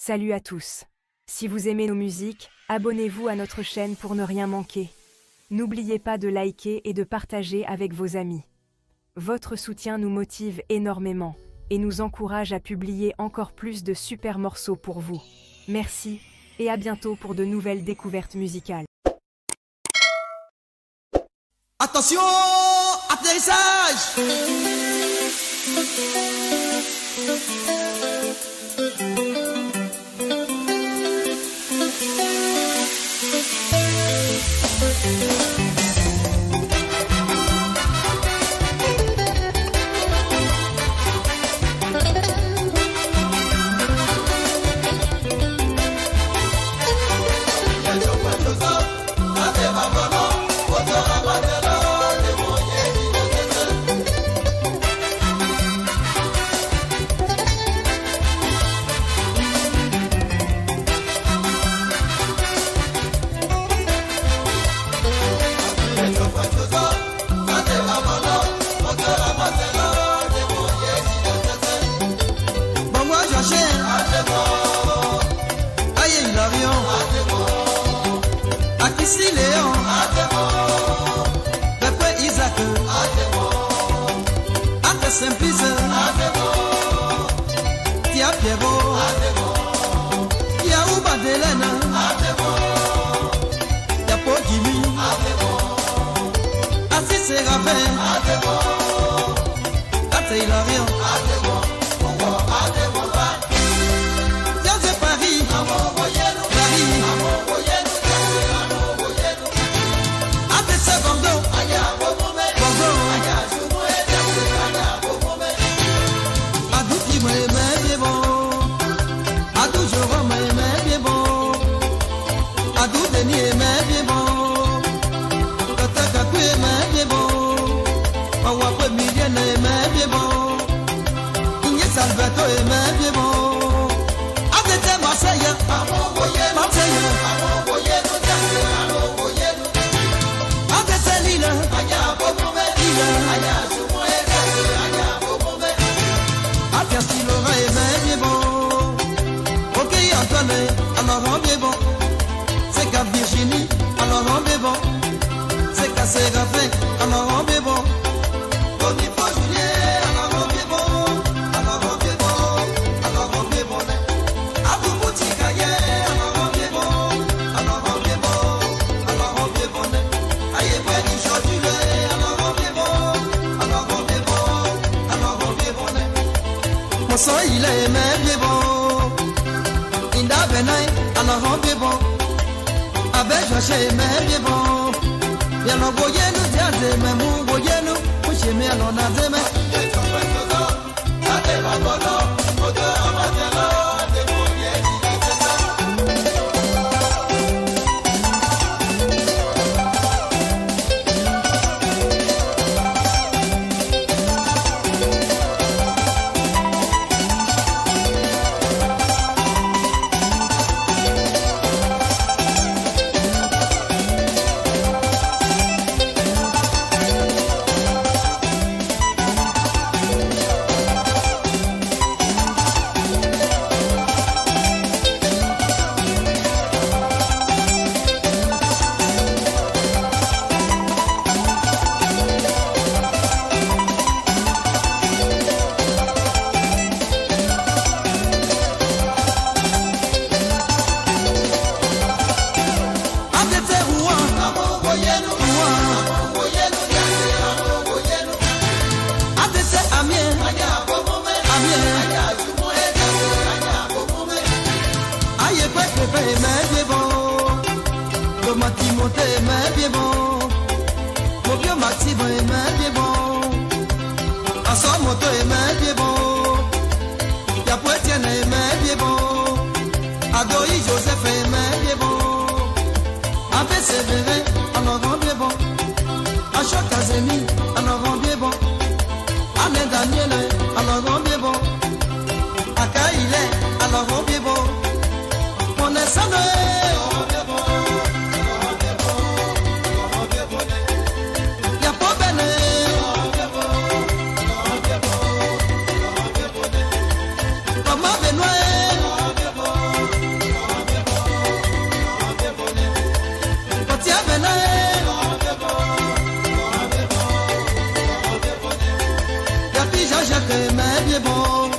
Salut à tous. Si vous aimez nos musiques, abonnez-vous à notre chaîne pour ne rien manquer. N'oubliez pas de liker et de partager avec vos amis. Votre soutien nous motive énormément et nous encourage à publier encore plus de super morceaux pour vous. Merci et à bientôt pour de nouvelles découvertes musicales. Attention, atterrissage! Ici Léon, Pepe Isaac, Ate Simplice, Tia Pierrot, Tia Ouba Delena, Tia Po Jimmy, Assis Séraphin, Ate Hilarion, Tia Paris, Alberto et même bien bon. Avec Marseille, Marseille, avec Lille, avec Silora et même bien bon. Ok Antoine, alors on bien bon. C'est qu'à Virginie, alors on bien bon. C'est qu'à Séraphin, alors on bien bon. So il est même bien bon. Inda Benay, alors on bien bon. Avec Joché, même bien bon. Bien on voyait nous dire, même on voyait nous. Coucher, mais on a des mains. Timothée mais bien bon, mon vieux Maxime mais bien bon, Assom Moto mais bien bon, Yapo Etienne mais bien bon, Adoyi Joseph mais bien bon, Abbé Sévérin en avant bien bon, Achok Kazemi en avant bien bon, Anne Daniel en avant bien bon, Akaïle en avant bien bon, mon Essane. Benoît, mais bien bon.